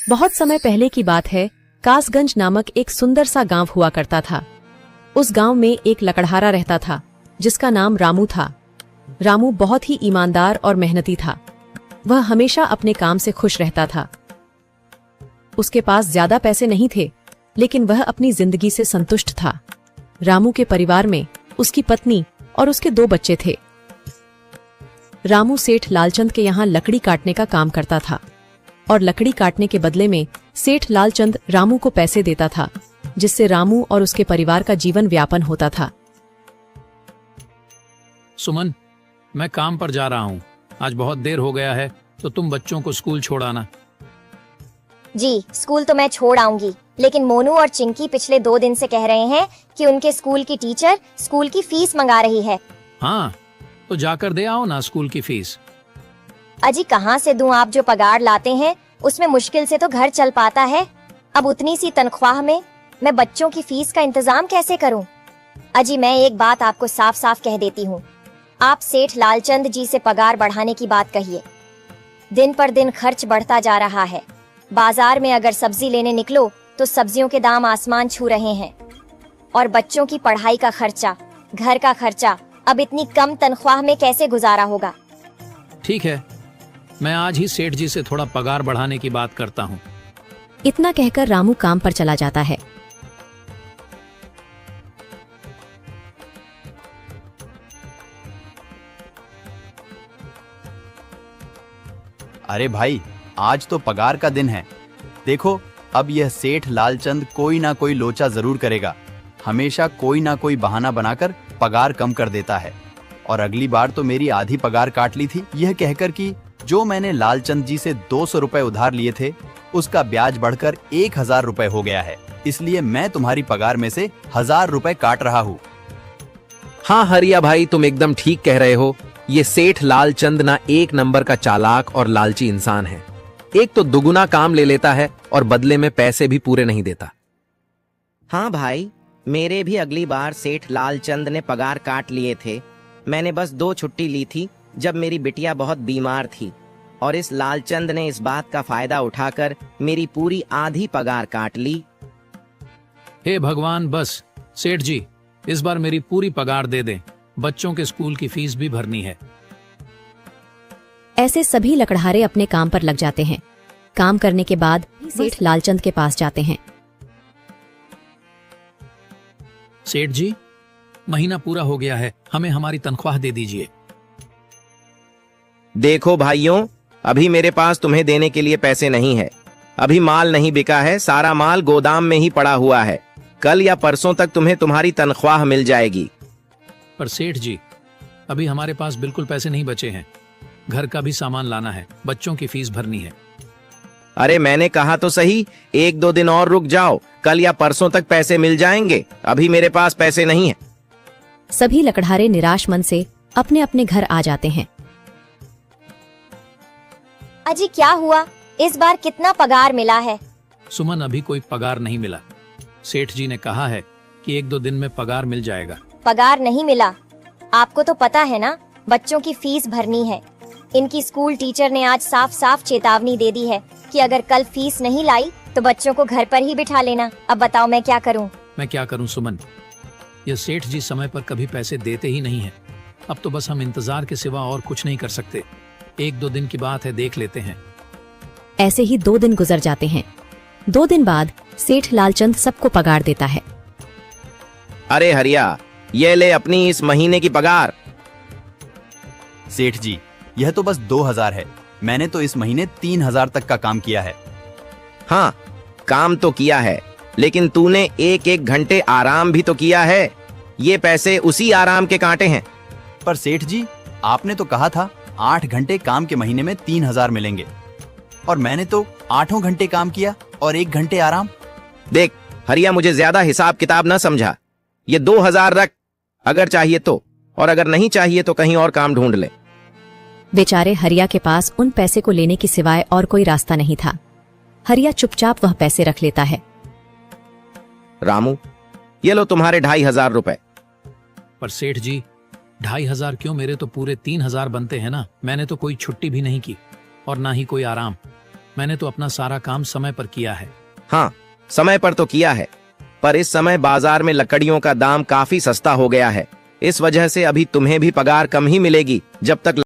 बहुत समय पहले की बात है। कासगंज नामक एक सुंदर सा गांव हुआ करता था। उस गांव में एक लकड़हारा रहता था जिसका नाम रामू था। रामू बहुत ही ईमानदार और मेहनती था। वह हमेशा अपने काम से खुश रहता था। उसके पास ज्यादा पैसे नहीं थे, लेकिन वह अपनी जिंदगी से संतुष्ट था। रामू के परिवार में उसकी पत्नी और उसके 2 बच्चे थे। रामू सेठ लालचंद के यहाँ लकड़ी काटने का काम करता था और लकड़ी काटने के बदले में सेठ लालचंद रामू को पैसे देता था, जिससे रामू और उसके परिवार का जीवन व्यापन होता था। सुमन, मैं काम पर जा रहा हूँ। आज बहुत देर हो गया है, तो तुम बच्चों को स्कूल छोड़ आना। जी, स्कूल तो मैं छोड़ आऊंगी, लेकिन मोनू और चिंकी पिछले 2 दिन से कह रहे हैं कि उनके स्कूल की टीचर स्कूल की फीस मंगा रही है। हाँ, तो जाकर दे आओ ना स्कूल की फीस। अजी कहाँ से दूं? आप जो पगार लाते हैं उसमें मुश्किल से तो घर चल पाता है। अब उतनी सी तनख्वाह में मैं बच्चों की फीस का इंतजाम कैसे करूं? अजी मैं एक बात आपको साफ साफ कह देती हूँ, आप सेठ लालचंद जी से पगार बढ़ाने की बात कहिए। दिन पर दिन खर्च बढ़ता जा रहा है। बाजार में अगर सब्जी लेने निकलो तो सब्जियों के दाम आसमान छू रहे हैं, और बच्चों की पढ़ाई का खर्चा, घर का खर्चा अब इतनी कम तनख्वाह में कैसे गुजारा होगा? ठीक है, मैं आज ही सेठ जी से थोड़ा पगार बढ़ाने की बात करता हूँ। इतना कहकर रामू काम पर चला जाता है। अरे भाई, आज तो पगार का दिन है। देखो, अब यह सेठ लालचंद कोई ना कोई लोचा जरूर करेगा। हमेशा कोई ना कोई बहाना बनाकर पगार कम कर देता है। और अगली बार तो मेरी आधी पगार काट ली थी, यह कहकर कि जो मैंने लालचंद जी से 200 रुपए उधार लिए थे, उसका ब्याज बढ़कर 1000 रुपए हो गया है। इसलिए मैं तुम्हारी पगार में से 1000 रुपए काट रहा हूँ। हाँ हरिया भाई, तुम एकदम ठीक कह रहे हो। ये सेठ लालचंद ना एक नंबर का चालाक और लालची इंसान है। एक तो दुगुना काम ले लेता है और बदले में पैसे भी पूरे नहीं देता। हाँ भाई, मेरे भी अगली बार सेठ लालचंद ने पगार काट लिए थे। मैंने बस 2 छुट्टी ली थी जब मेरी बिटिया बहुत बीमार थी, और इस लालचंद ने इस बात का फायदा उठाकर मेरी पूरी आधी पगार काट ली। हे भगवान, बस सेठ जी इस बार मेरी पूरी पगार दे दें। बच्चों के स्कूल की फीस भी भरनी है। ऐसे सभी लकड़हारे अपने काम पर लग जाते हैं। काम करने के बाद सेठ लालचंद के पास जाते हैं। सेठ जी, महीना पूरा हो गया है, हमें हमारी तनख्वाह दे दीजिए। देखो भाइयों, अभी मेरे पास तुम्हें देने के लिए पैसे नहीं है। अभी माल नहीं बिका है, सारा माल गोदाम में ही पड़ा हुआ है। कल या परसों तक तुम्हें तुम्हारी तनख्वाह मिल जाएगी। पर सेठ जी, अभी हमारे पास बिल्कुल पैसे नहीं बचे हैं। घर का भी सामान लाना है, बच्चों की फीस भरनी है। अरे मैंने कहा तो सही, 1-2 दिन और रुक जाओ, कल या परसों तक पैसे मिल जाएंगे। अभी मेरे पास पैसे नहीं है। सभी लकड़हारे निराश मन से अपने अपने घर आ जाते हैं। अजी क्या हुआ? इस बार कितना पगार मिला है? सुमन, अभी कोई पगार नहीं मिला। सेठ जी ने कहा है कि 1-2 दिन में पगार मिल जाएगा। पगार नहीं मिला? आपको तो पता है ना, बच्चों की फीस भरनी है। इनकी स्कूल टीचर ने आज साफ साफ चेतावनी दे दी है कि अगर कल फीस नहीं लाई तो बच्चों को घर पर ही बिठा लेना। अब बताओ मैं क्या करूं? मैं क्या करूं सुमन, ये सेठ जी समय पर कभी पैसे देते ही नहीं है। अब तो बस हम इंतजार के सिवा और कुछ नहीं कर सकते। 1-2 दिन की बात है, देख लेते हैं। ऐसे ही 2 दिन गुजर जाते हैं। 2 दिन बाद सेठ लालचंद सबको पगार देता है। अरे हरिया, ये ले अपनी इस महीने की पगार। सेठ जी, यह तो बस 2000 है। मैंने तो इस महीने 3000 तक का काम किया है। हाँ, काम तो किया है, लेकिन तूने 1-1 घंटे आराम भी तो किया है। ये पैसे उसी आराम के कांटे हैं। पर सेठ जी, आपने तो कहा था 8 घंटे काम के महीने में 3000 मिलेंगे, और मैंने तो 8 घंटे काम किया और 1 घंटे आराम। देख हरिया, मुझे ज्यादा हिसाब किताब न समझा। ये 2000 रख, अगर चाहिए तो, और अगर नहीं चाहिए तो कहीं और काम ढूंढ ले। बेचारे हरिया के पास उन पैसे को लेने की सिवाय और कोई रास्ता नहीं था। हरिया चुपचाप वह पैसे रख लेता है। रामू, ये लो तुम्हारे 2500 रुपए। पर सेठ जी, 2500 क्यों? मेरे तो पूरे 3000 बनते हैं ना। मैंने तो कोई छुट्टी भी नहीं की और ना ही कोई आराम। मैंने तो अपना सारा काम समय पर किया है। हाँ, समय पर तो किया है, पर इस समय बाजार में लकड़ियों का दाम काफी सस्ता हो गया है। इस वजह से अभी तुम्हें भी पगार कम ही मिलेगी जब तक